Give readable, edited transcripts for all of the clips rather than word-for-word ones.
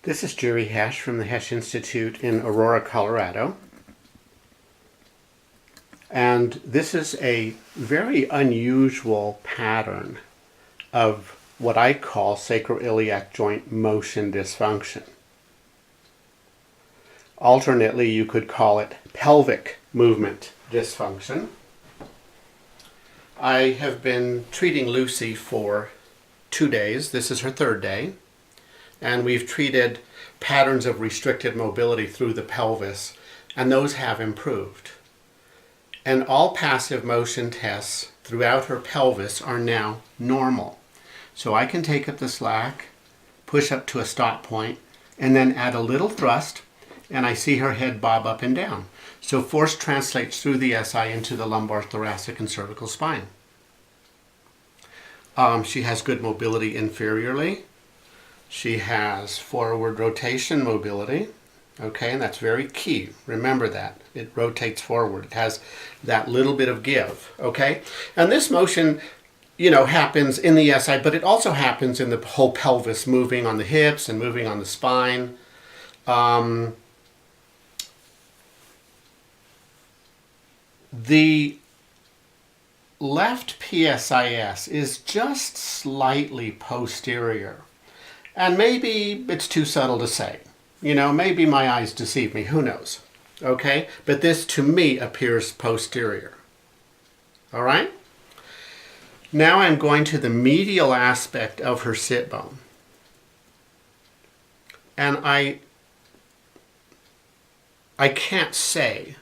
This is Jerry Hesch from the Hesch Institute in Aurora, Colorado. And this is a very unusual pattern of what I call sacroiliac joint motion dysfunction. Alternately, you could call it pelvic movement dysfunction. I have been treating Lucy for 2 days. This is her third day. And we've treated patterns of restricted mobility through the pelvis, and those have improved. And all passive motion tests throughout her pelvis are now normal. So I can take up the slack, push up to a stop point, and then add a little thrust, and I see her head bob up and down. So force translates through the SI into the lumbar, thoracic, and cervical spine. She has good mobility inferiorly. She has forward rotation mobility, okay, and that's very key. Remember that. It rotates forward. It has that little bit of give, okay? And this motion, happens in the SI, but it also happens in the whole pelvis, moving on the hips and moving on the spine. The left PSIS is just slightly posterior. And maybe it's too subtle to say. Maybe my eyes deceive me. Who knows? Okay? But this, to me, appears posterior. All right? Now I'm going to the medial aspect of her sit bone. And I can't say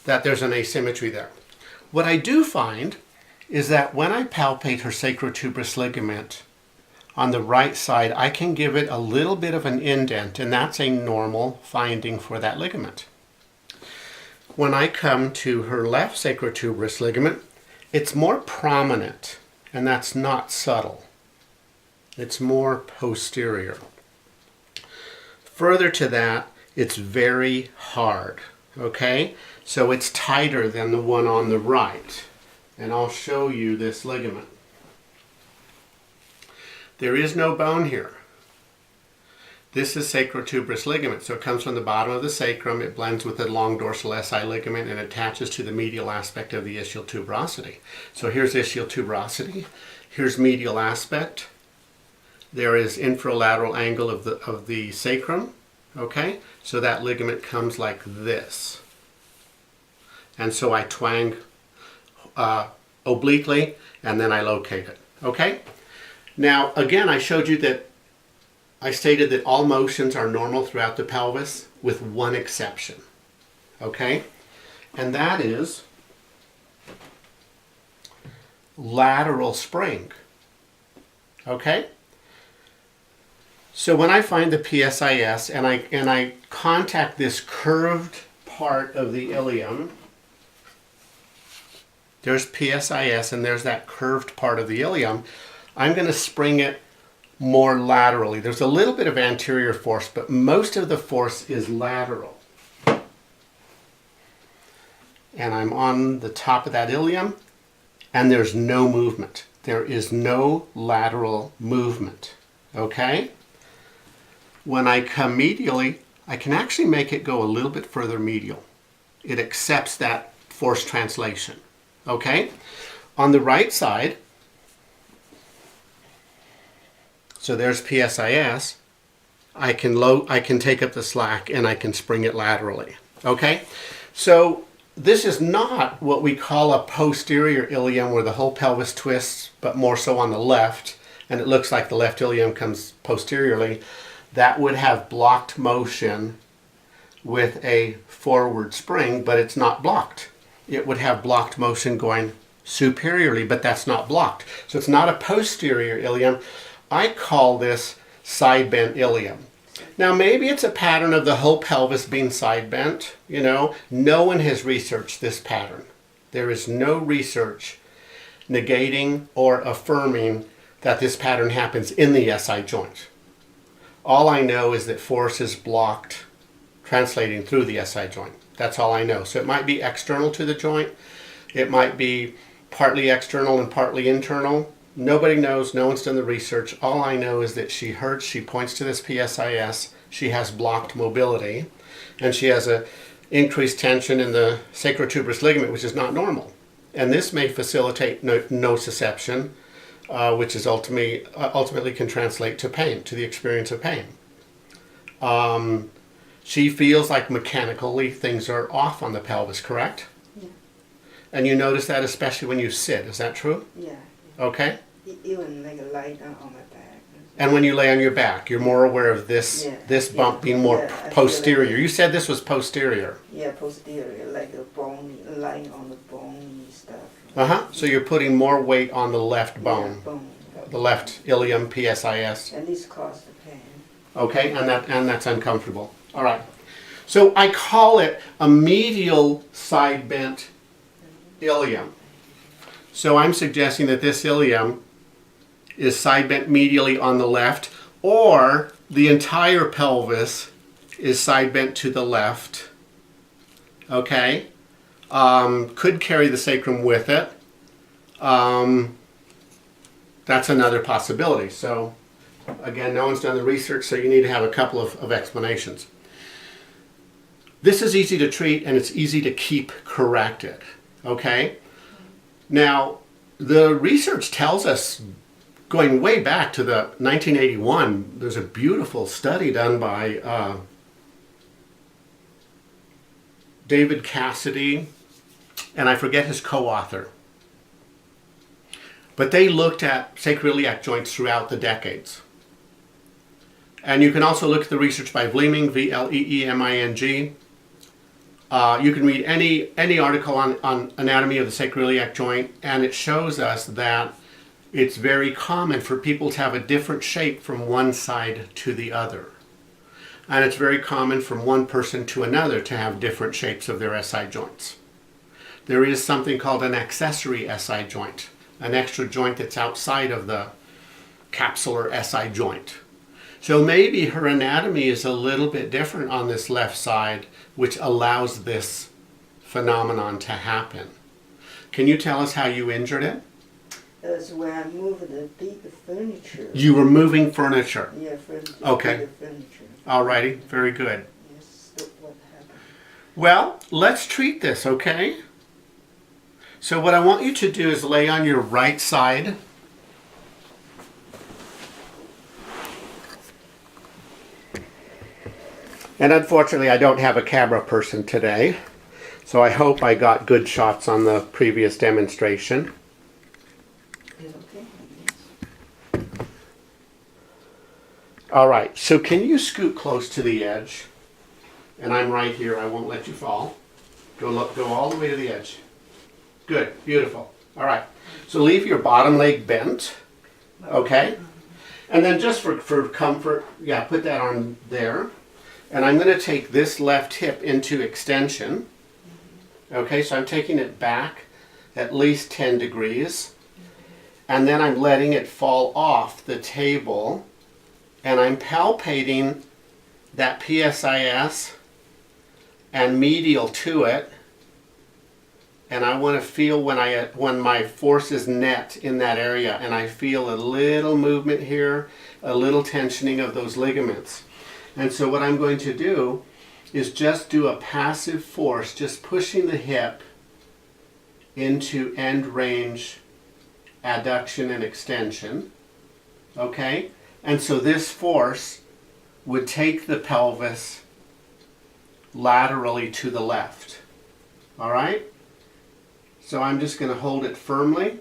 that there's an asymmetry there. What I do find is that when I palpate her sacrotuberous ligament on the right side, I can give it a little bit of an indent, and that's a normal finding for that ligament. When I come to her left sacrotuberous ligament, it's more prominent, and that's not subtle. It's more posterior. Further to that, it's very hard, okay? So it's tighter than the one on the right, and I'll show you this ligament. There is no bone here. This is sacrotuberous ligament, so it comes from the bottom of the sacrum, it blends with the long dorsal SI ligament, and attaches to the medial aspect of the ischial tuberosity. So here's ischial tuberosity, here's medial aspect, there is infralateral angle of the sacrum, okay? So that ligament comes like this. And so I twang obliquely, and then I locate it, okay? Now, again, I stated that all motions are normal throughout the pelvis with one exception, okay? And that is lateral spring, okay? So when I find the PSIS and I contact this curved part of the ilium, there's PSIS and there's that curved part of the ilium, I'm going to spring it more laterally. There's a little bit of anterior force, but most of the force is lateral. And I'm on the top of that ilium, and there's no movement. There is no lateral movement, okay? When I come medially, I can actually make it go a little bit further medial. It accepts that force translation, okay? On the right side, so there's PSIS, I can take up the slack and I can spring it laterally, okay? So this is not what we call a posterior ilium where the whole pelvis twists, but more so on the left, and it looks like the left ilium comes posteriorly. That would have blocked motion with a forward spring, but it's not blocked. It would have blocked motion going superiorly, but that's not blocked. So it's not a posterior ilium. I call this side bent ilium. Now maybe it's a pattern of the whole pelvis being side bent, No one has researched this pattern. There is no research negating or affirming that this pattern happens in the SI joint. All I know is that force is blocked translating through the SI joint. That's all I know. So it might be external to the joint. It might be partly external and partly internal. Nobody knows. No one's done the research. All I know is that she hurts. She points to this PSIS. She has blocked mobility, and she has a increased tension in the sacrotuberous ligament, which is not normal. And this may facilitate nociception, which is ultimately can translate to pain, to the experience of pain. She feels like mechanically things are off on the pelvis, correct? Yeah. And you notice that especially when you sit. Is that true? Yeah. Okay. Even like lie down on my back. And when you lay on your back, you're more aware of this bump being more posterior. Like you said this was posterior. Yeah, posterior, like a bony, lying on the bony stuff. So you're putting more weight on the left bone. Yeah, bone. The left ilium, PSIS. And this causes the pain. Okay, and that's uncomfortable. All right. So I call it a medial side bent ilium. So I'm suggesting that this ilium is side bent medially on the left, or the entire pelvis is side bent to the left. Okay? Could carry the sacrum with it. That's another possibility. So again, no one's done the research, so you need to have a couple of explanations. This is easy to treat, and it's easy to keep corrected. Okay? Now, the research tells us, going way back to the 1981, there's a beautiful study done by David Cassidy, and I forget his co-author. But they looked at sacroiliac joints throughout the decades. And you can also look at the research by Vleeming, V-L-E-E-M-I-N-G. You can read any article on anatomy of the sacroiliac joint, and it shows us that it's very common for people to have a different shape from one side to the other. And it's very common from one person to another to have different shapes of their SI joints. There is something called an accessory SI joint, an extra joint that's outside of the capsular SI joint. So maybe her anatomy is a little bit different on this left side, which allows this phenomenon to happen. Can you tell us how you injured it? That's when I moved the big furniture. You were moving furniture? Yeah, furniture. Okay. Furniture. Alrighty, very good. Yes, that's what happened. Well, let's treat this, okay? So what I want you to do is lay on your right side. And unfortunately, I don't have a camera person today, so I hope I got good shots on the previous demonstration. It's okay. Yes. All right, so can you scoot close to the edge? And I'm right here, I won't let you fall. Go all the way to the edge. Good, beautiful. All right, so leave your bottom leg bent, okay? And then just for comfort, yeah, put that on there. And I'm going to take this left hip into extension. Okay, so I'm taking it back at least 10 degrees. And then I'm letting it fall off the table. And I'm palpating that PSIS and medial to it. And I want to feel when my force is net in that area. And I feel a little movement here, a little tensioning of those ligaments. And so what I'm going to do is just do a passive force, just pushing the hip into end range adduction and extension. Okay? And so this force would take the pelvis laterally to the left. All right? So I'm just going to hold it firmly,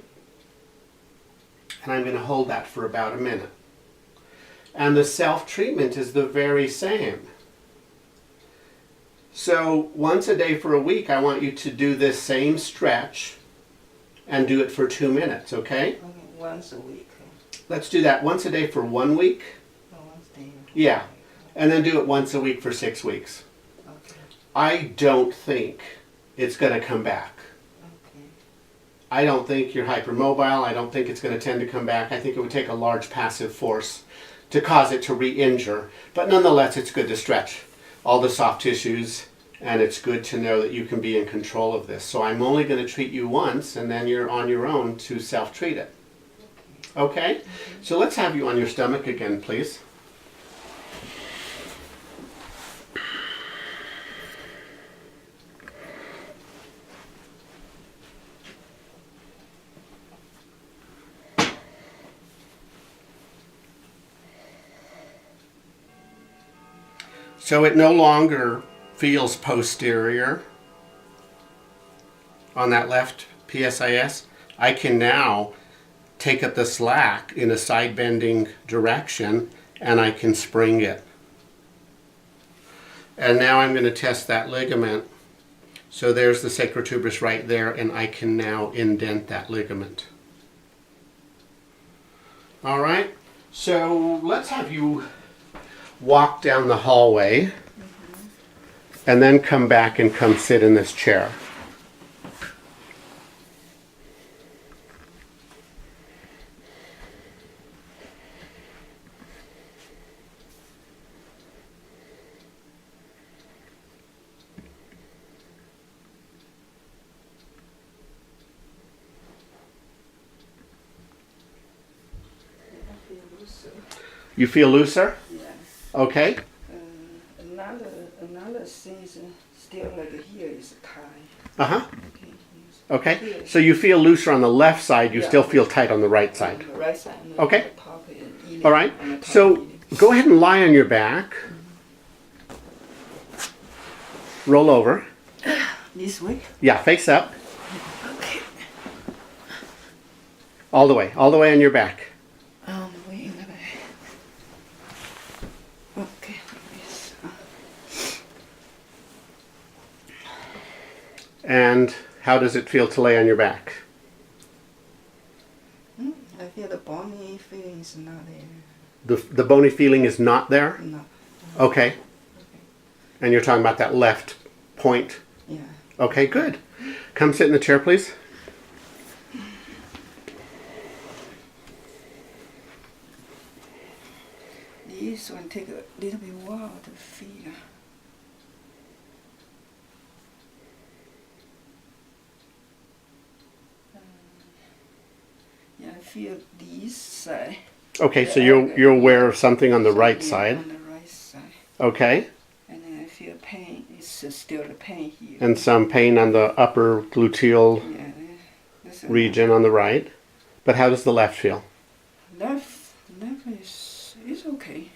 and I'm going to hold that for about a minute. And the self-treatment is the very same. So once a day for a week, I want you to do this same stretch and do it for 2 minutes, okay? Okay, once a week. Let's do that once a day for 1 week. Oh, once a day. Yeah. And then do it once a week for 6 weeks. Okay. I don't think it's going to come back. Okay. I don't think you're hypermobile. I don't think it's going to tend to come back. I think it would take a large passive force to cause it to re-injure. But nonetheless, it's good to stretch all the soft tissues, and it's good to know that you can be in control of this. So I'm only going to treat you once, and then you're on your own to self-treat it. Okay? So let's have you on your stomach again, please. So it no longer feels posterior on that left PSIS. I can now take up the slack in a side bending direction and I can spring it. And now I'm going to test that ligament. So there's the sacrotuberous right there, and I can now indent that ligament. All right, so let's have you walk down the hallway and then come back and come sit in this chair. I feel looser. You feel looser? Yeah. Okay. Another thing is still like here is tight. Uh-huh. Okay. Okay. So you feel looser on the left side, you Yeah. still feel tight on the right side. On the right side. And Okay. the top and Ilium All right. on the top So Ilium. go ahead and lie on your back. Roll over. This way. Yeah, face up. Okay. All the way on your back. On the way in the back. Okay. Yes. And how does it feel to lay on your back? I feel the bony feeling is not there. The bony feeling is not there? No. Okay. And you're talking about that left point? Yeah. Okay, good. Come sit in the chair, please. This one take a little bit while to feel. Yeah, I feel this side. Okay, so you're aware of something on the right side. On the right side. Okay. And then I feel pain. It's still the pain here. And some pain on the upper gluteal Yeah, that's region on the right. But how does the left feel? left is okay.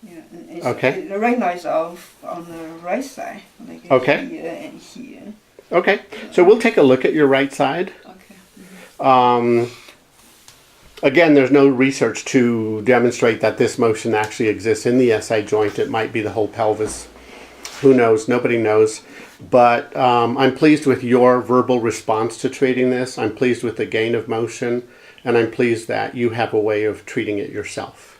Yeah, and it's, Okay. right now it's off on the right side, like Okay. here and here. Okay, so we'll take a look at your right side. Okay. Again, there's no research to demonstrate that this motion actually exists in the SI joint. It might be the whole pelvis. Who knows? Nobody knows. But I'm pleased with your verbal response to treating this. I'm pleased with the gain of motion. And I'm pleased that you have a way of treating it yourself.